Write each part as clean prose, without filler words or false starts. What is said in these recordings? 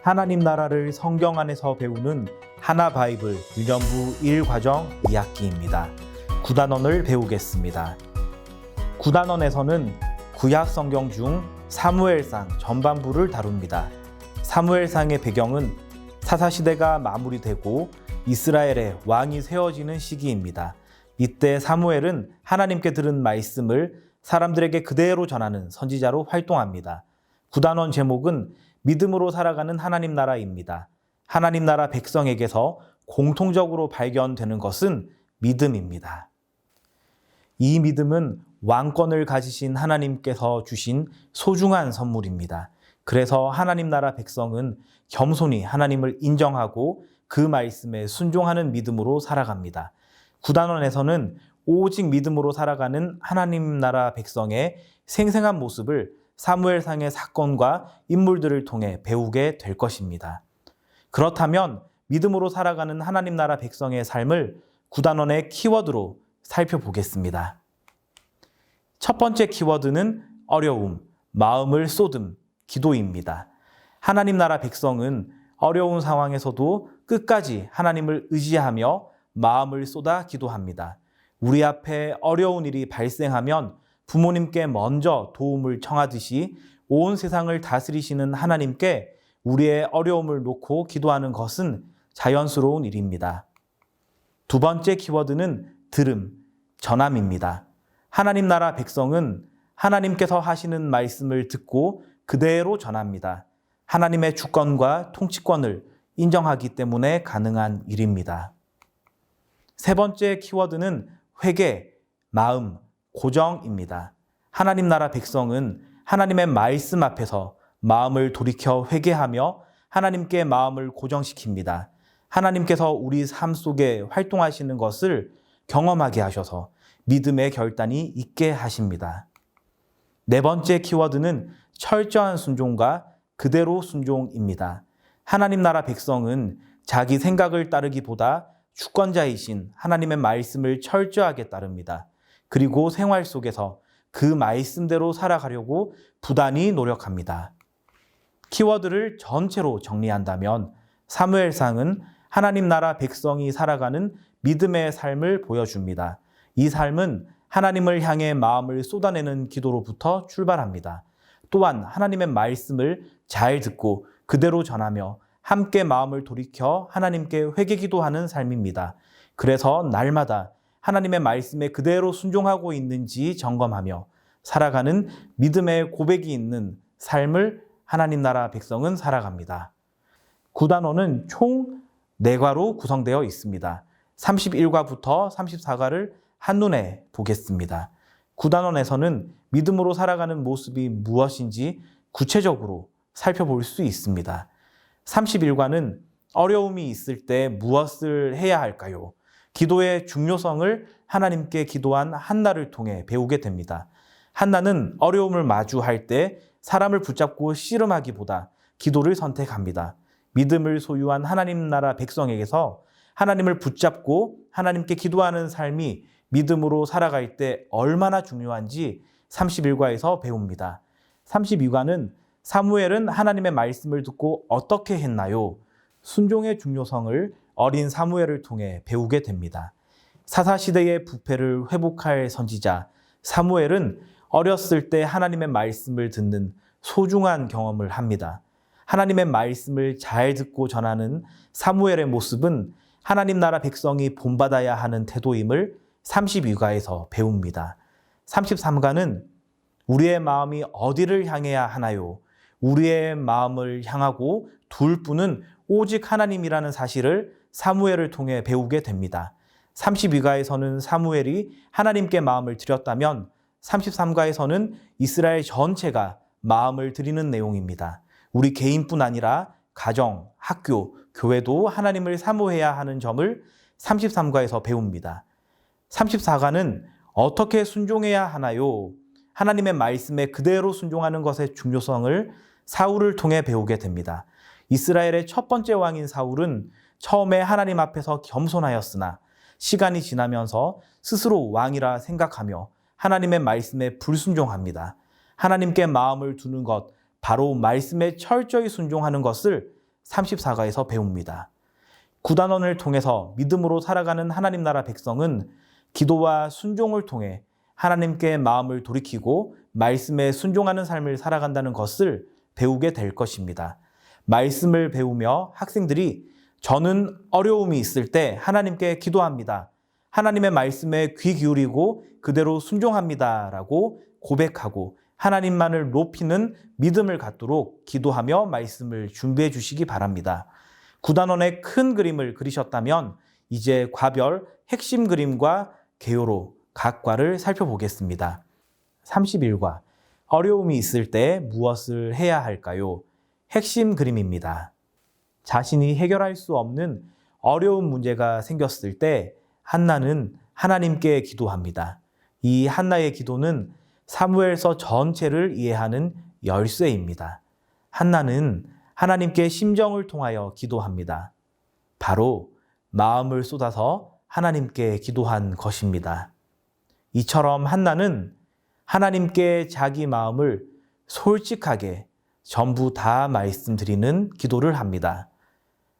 하나님 나라를 성경 안에서 배우는 하나 바이블 유년부 1과정 2학기입니다. 구단원을 배우겠습니다. 구단원에서는 구약 성경 중 사무엘상 전반부를 다룹니다. 사무엘상의 배경은 사사시대가 마무리되고 이스라엘의 왕이 세워지는 시기입니다. 이때 사무엘은 하나님께 들은 말씀을 사람들에게 그대로 전하는 선지자로 활동합니다. 구단원 제목은 믿음으로 살아가는 하나님 나라입니다. 하나님 나라 백성에게서 공통적으로 발견되는 것은 믿음입니다. 이 믿음은 왕권을 가지신 하나님께서 주신 소중한 선물입니다. 그래서 하나님 나라 백성은 겸손히 하나님을 인정하고 그 말씀에 순종하는 믿음으로 살아갑니다. 구단원에서는 오직 믿음으로 살아가는 하나님 나라 백성의 생생한 모습을 사무엘상의 사건과 인물들을 통해 배우게 될 것입니다. 그렇다면 믿음으로 살아가는 하나님 나라 백성의 삶을 구단원의 키워드로 살펴보겠습니다. 첫 번째 키워드는 어려움, 마음을 쏟음, 기도입니다. 하나님 나라 백성은 어려운 상황에서도 끝까지 하나님을 의지하며 마음을 쏟아 기도합니다. 우리 앞에 어려운 일이 발생하면 부모님께 먼저 도움을 청하듯이 온 세상을 다스리시는 하나님께 우리의 어려움을 놓고 기도하는 것은 자연스러운 일입니다. 두 번째 키워드는 들음, 전함입니다. 하나님 나라 백성은 하나님께서 하시는 말씀을 듣고 그대로 전합니다. 하나님의 주권과 통치권을 인정하기 때문에 가능한 일입니다. 세 번째 키워드는 회개, 마음, 고정입니다. 하나님 나라 백성은 하나님의 말씀 앞에서 마음을 돌이켜 회개하며 하나님께 마음을 고정시킵니다. 하나님께서 우리 삶 속에 활동하시는 것을 경험하게 하셔서 믿음의 결단이 있게 하십니다. 네 번째 키워드는 철저한 순종과 그대로 순종입니다. 하나님 나라 백성은 자기 생각을 따르기보다 주권자이신 하나님의 말씀을 철저하게 따릅니다. 그리고 생활 속에서 그 말씀대로 살아가려고 부단히 노력합니다. 키워드를 전체로 정리한다면 사무엘상은 하나님 나라 백성이 살아가는 믿음의 삶을 보여줍니다. 이 삶은 하나님을 향해 마음을 쏟아내는 기도로부터 출발합니다. 또한 하나님의 말씀을 잘 듣고 그대로 전하며 함께 마음을 돌이켜 하나님께 회개기도하는 삶입니다. 그래서 날마다 하나님의 말씀에 그대로 순종하고 있는지 점검하며 살아가는 믿음의 고백이 있는 삶을 하나님 나라 백성은 살아갑니다. 구단원은 총 4과로 구성되어 있습니다. 31과부터 34과를 한눈에 보겠습니다. 구단원에서는 믿음으로 살아가는 모습이 무엇인지 구체적으로 살펴볼 수 있습니다. 31과는 어려움이 있을 때 무엇을 해야 할까요? 기도의 중요성을 하나님께 기도한 한나를 통해 배우게 됩니다. 한나는 어려움을 마주할 때 사람을 붙잡고 씨름하기보다 기도를 선택합니다. 믿음을 소유한 하나님 나라 백성에게서 하나님을 붙잡고 하나님께 기도하는 삶이 믿음으로 살아갈 때 얼마나 중요한지 31과에서 배웁니다. 32과는 사무엘은 하나님의 말씀을 듣고 어떻게 했나요? 순종의 중요성을 어린 사무엘을 통해 배우게 됩니다. 사사시대의 부패를 회복할 선지자 사무엘은 어렸을 때 하나님의 말씀을 듣는 소중한 경험을 합니다. 하나님의 말씀을 잘 듣고 전하는 사무엘의 모습은 하나님 나라 백성이 본받아야 하는 태도임을 32과에서 배웁니다. 33과는 우리의 마음이 어디를 향해야 하나요? 우리의 마음을 향하고 둘 분은 오직 하나님이라는 사실을 사무엘을 통해 배우게 됩니다. 32과에서는 사무엘이 하나님께 마음을 드렸다면 33과에서는 이스라엘 전체가 마음을 드리는 내용입니다. 우리 개인뿐 아니라 가정, 학교, 교회도 하나님을 사모해야 하는 점을 33과에서 배웁니다. 34과는 어떻게 순종해야 하나요? 하나님의 말씀에 그대로 순종하는 것의 중요성을 사울을 통해 배우게 됩니다. 이스라엘의 첫 번째 왕인 사울은 처음에 하나님 앞에서 겸손하였으나 시간이 지나면서 스스로 왕이라 생각하며 하나님의 말씀에 불순종합니다. 하나님께 마음을 두는 것, 바로 말씀에 철저히 순종하는 것을 34가에서 배웁니다. 구단원을 통해서 믿음으로 살아가는 하나님 나라 백성은 기도와 순종을 통해 하나님께 마음을 돌이키고 말씀에 순종하는 삶을 살아간다는 것을 배우게 될 것입니다. 말씀을 배우며 학생들이 저는 어려움이 있을 때 하나님께 기도합니다. 하나님의 말씀에 귀 기울이고 그대로 순종합니다. 라고 고백하고 하나님만을 높이는 믿음을 갖도록 기도하며 말씀을 준비해 주시기 바랍니다. 구단원의 큰 그림을 그리셨다면 이제 과별 핵심 그림과 개요로 각 과를 살펴보겠습니다. 31과 어려움이 있을 때 무엇을 해야 할까요? 핵심 그림입니다. 자신이 해결할 수 없는 어려운 문제가 생겼을 때 한나는 하나님께 기도합니다. 이 한나의 기도는 사무엘서 전체를 이해하는 열쇠입니다. 한나는 하나님께 심정을 통하여 기도합니다. 바로 마음을 쏟아서 하나님께 기도한 것입니다. 이처럼 한나는 하나님께 자기 마음을 솔직하게 전부 다 말씀드리는 기도를 합니다.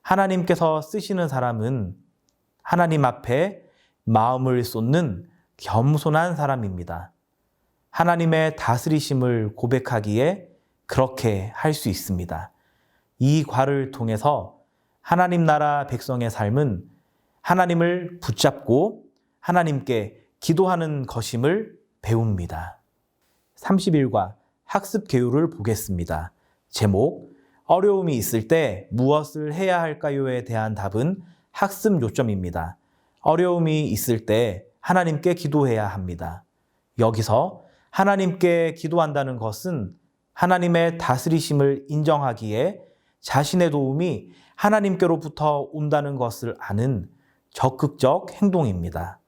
하나님께서 쓰시는 사람은 하나님 앞에 마음을 쏟는 겸손한 사람입니다. 하나님의 다스리심을 고백하기에 그렇게 할 수 있습니다. 이 과를 통해서 하나님 나라 백성의 삶은 하나님을 붙잡고 하나님께 기도하는 것임을 배웁니다. 31과 학습 개요를 보겠습니다. 제목, 어려움이 있을 때 무엇을 해야 할까요에 대한 답은 학습 요점입니다. 어려움이 있을 때 하나님께 기도해야 합니다. 여기서 하나님께 기도한다는 것은 하나님의 다스리심을 인정하기에 자신의 도움이 하나님께로부터 온다는 것을 아는 적극적 행동입니다.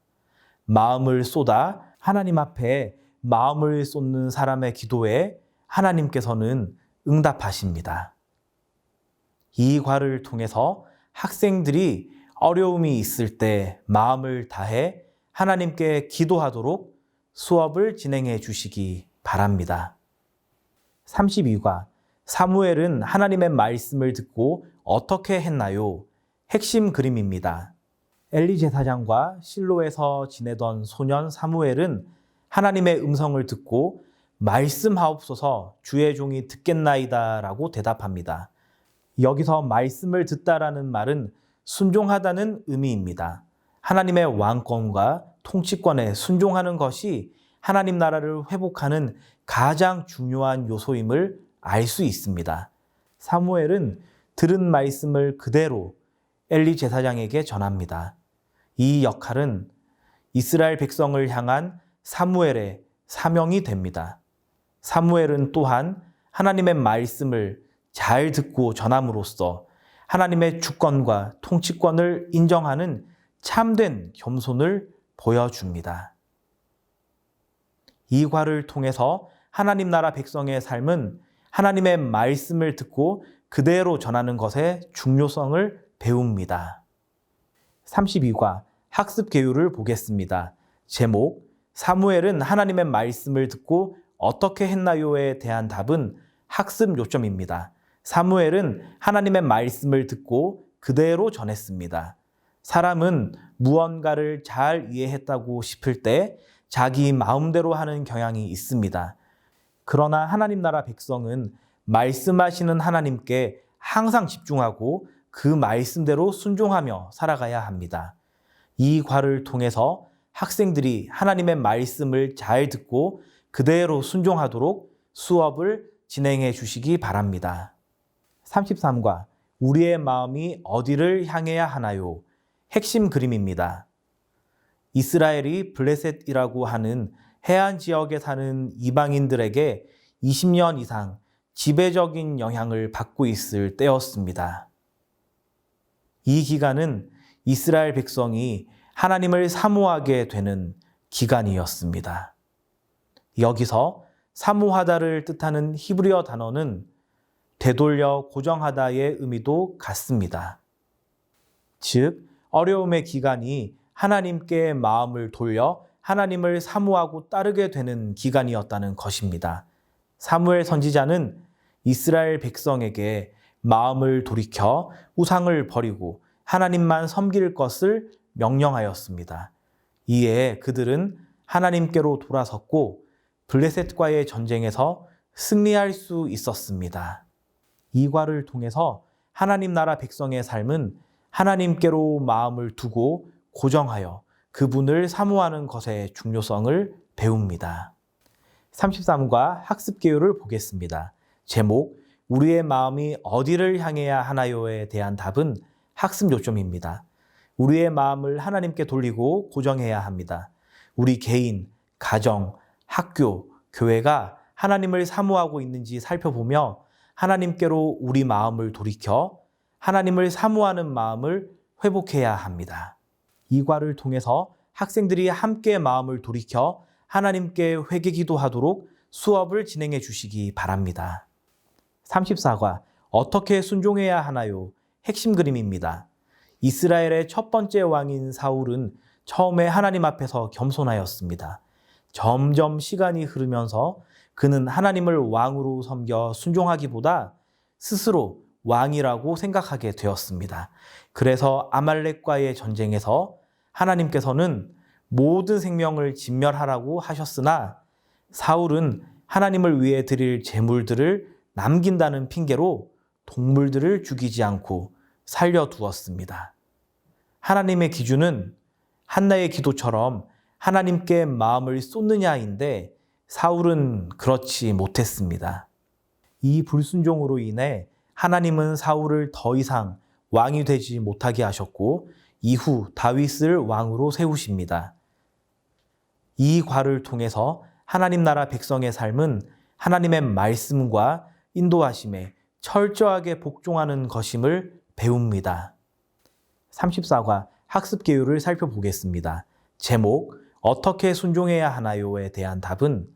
마음을 쏟아 하나님 앞에 마음을 쏟는 사람의 기도에 하나님께서는 응답하십니다. 이 과를 통해서 학생들이 어려움이 있을 때 마음을 다해 하나님께 기도하도록 수업을 진행해 주시기 바랍니다. 32과 사무엘은 하나님의 말씀을 듣고 어떻게 했나요? 핵심 그림입니다. 엘리 제사장과 실로에서 지내던 소년 사무엘은 하나님의 음성을 듣고 말씀하옵소서 주의 종이 듣겠나이다 라고 대답합니다. 여기서 말씀을 듣다라는 말은 순종하다는 의미입니다. 하나님의 왕권과 통치권에 순종하는 것이 하나님 나라를 회복하는 가장 중요한 요소임을 알 수 있습니다. 사무엘은 들은 말씀을 그대로 엘리 제사장에게 전합니다. 이 역할은 이스라엘 백성을 향한 사무엘의 사명이 됩니다. 사무엘은 또한 하나님의 말씀을 잘 듣고 전함으로써 하나님의 주권과 통치권을 인정하는 참된 겸손을 보여줍니다. 이 과를 통해서 하나님 나라 백성의 삶은 하나님의 말씀을 듣고 그대로 전하는 것의 중요성을 배웁니다. 32과 학습 개요를 보겠습니다. 제목, 사무엘은 하나님의 말씀을 듣고 어떻게 했나요에 대한 답은 학습 요점입니다. 사무엘은 하나님의 말씀을 듣고 그대로 전했습니다. 사람은 무언가를 잘 이해했다고 싶을 때 자기 마음대로 하는 경향이 있습니다. 그러나 하나님 나라 백성은 말씀하시는 하나님께 항상 집중하고 그 말씀대로 순종하며 살아가야 합니다. 이 과를 통해서 학생들이 하나님의 말씀을 잘 듣고 그대로 순종하도록 수업을 진행해 주시기 바랍니다. 33과 우리의 마음이 어디를 향해야 하나요? 핵심 그림입니다. 이스라엘이 블레셋이라고 하는 해안 지역에 사는 이방인들에게 20년 이상 지배적인 영향을 받고 있을 때였습니다. 이 기간은 이스라엘 백성이 하나님을 사모하게 되는 기간이었습니다. 여기서 사모하다를 뜻하는 히브리어 단어는 되돌려 고정하다의 의미도 같습니다. 즉, 어려움의 기간이 하나님께 마음을 돌려 하나님을 사모하고 따르게 되는 기간이었다는 것입니다. 사무엘 선지자는 이스라엘 백성에게 마음을 돌이켜 우상을 버리고 하나님만 섬길 것을 명령하였습니다. 이에 그들은 하나님께로 돌아섰고 블레셋과의 전쟁에서 승리할 수 있었습니다. 이 과를 통해서 하나님 나라 백성의 삶은 하나님께로 마음을 두고 고정하여 그분을 사모하는 것의 중요성을 배웁니다. 33과 학습 개요를 보겠습니다. 제목, 우리의 마음이 어디를 향해야 하나요에 대한 답은 학습 요점입니다. 우리의 마음을 하나님께 돌리고 고정해야 합니다. 우리 개인, 가정, 학교, 교회가 하나님을 사모하고 있는지 살펴보며 하나님께로 우리 마음을 돌이켜 하나님을 사모하는 마음을 회복해야 합니다. 이 과를 통해서 학생들이 함께 마음을 돌이켜 하나님께 회개 기도하도록 수업을 진행해 주시기 바랍니다. 34과 어떻게 순종해야 하나요? 핵심 그림입니다. 이스라엘의 첫 번째 왕인 사울은 처음에 하나님 앞에서 겸손하였습니다. 점점 시간이 흐르면서 그는 하나님을 왕으로 섬겨 순종하기보다 스스로 왕이라고 생각하게 되었습니다. 그래서 아말렉과의 전쟁에서 하나님께서는 모든 생명을 진멸하라고 하셨으나 사울은 하나님을 위해 드릴 제물들을 남긴다는 핑계로 동물들을 죽이지 않고 살려두었습니다. 하나님의 기준은 한나의 기도처럼 하나님께 마음을 쏟느냐인데 사울은 그렇지 못했습니다. 이 불순종으로 인해 하나님은 사울을 더 이상 왕이 되지 못하게 하셨고 이후 다윗을 왕으로 세우십니다. 이 과를 통해서 하나님 나라 백성의 삶은 하나님의 말씀과 인도하심에 철저하게 복종하는 것임을 배웁니다. 34과 학습 개요를 살펴보겠습니다. 제목, 어떻게 순종해야 하나요에 대한 답은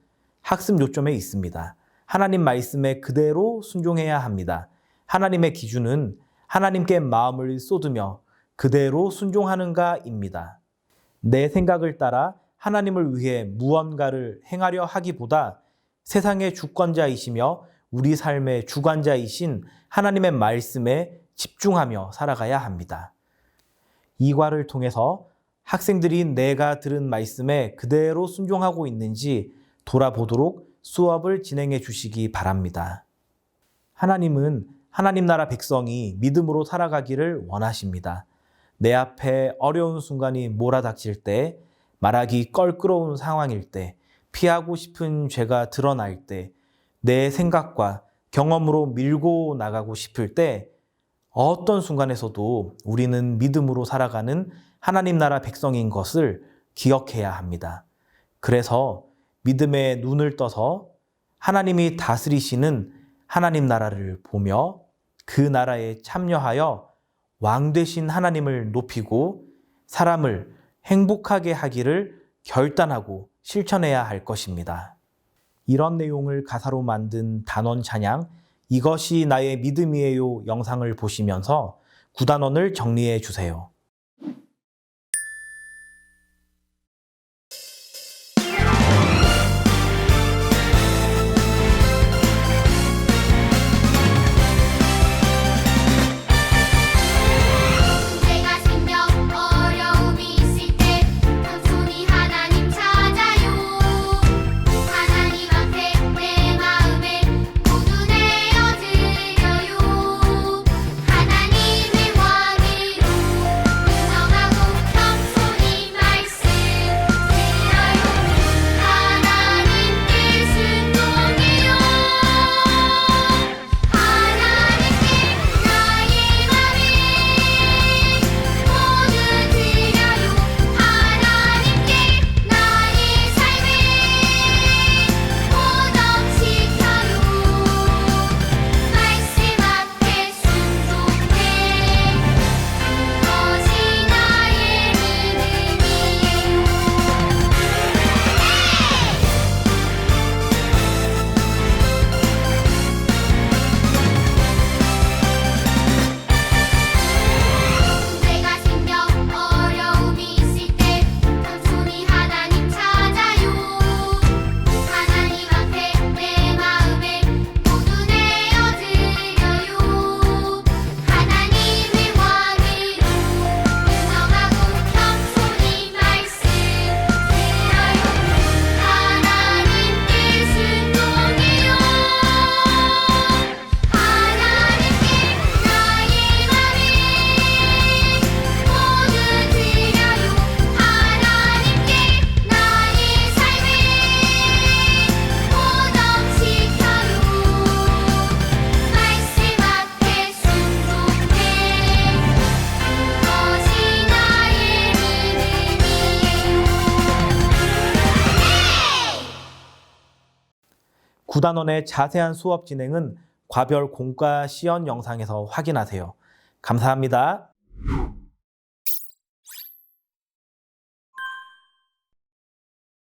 학습 요점에 있습니다. 하나님 말씀에 그대로 순종해야 합니다. 하나님의 기준은 하나님께 마음을 쏟으며 그대로 순종하는가입니다. 내 생각을 따라 하나님을 위해 무언가를 행하려 하기보다 세상의 주권자이시며 우리 삶의 주관자이신 하나님의 말씀에 집중하며 살아가야 합니다. 이 과를 통해서 학생들이 내가 들은 말씀에 그대로 순종하고 있는지 돌아보도록 수업을 진행해 주시기 바랍니다. 하나님은 하나님 나라 백성이 믿음으로 살아가기를 원하십니다. 내 앞에 어려운 순간이 몰아닥칠 때, 말하기 껄끄러운 상황일 때, 피하고 싶은 죄가 드러날 때, 내 생각과 경험으로 밀고 나가고 싶을 때, 어떤 순간에서도 우리는 믿음으로 살아가는 하나님 나라 백성인 것을 기억해야 합니다. 그래서 믿음의 눈을 떠서 하나님이 다스리시는 하나님 나라를 보며 그 나라에 참여하여 왕 되신 하나님을 높이고 사람을 행복하게 하기를 결단하고 실천해야 할 것입니다. 이런 내용을 가사로 만든 단원 찬양 이것이 나의 믿음이에요 영상을 보시면서 구단원을 정리해 주세요. 9단원의 자세한 수업 진행은 과별 공과 시연 영상에서 확인하세요. 감사합니다.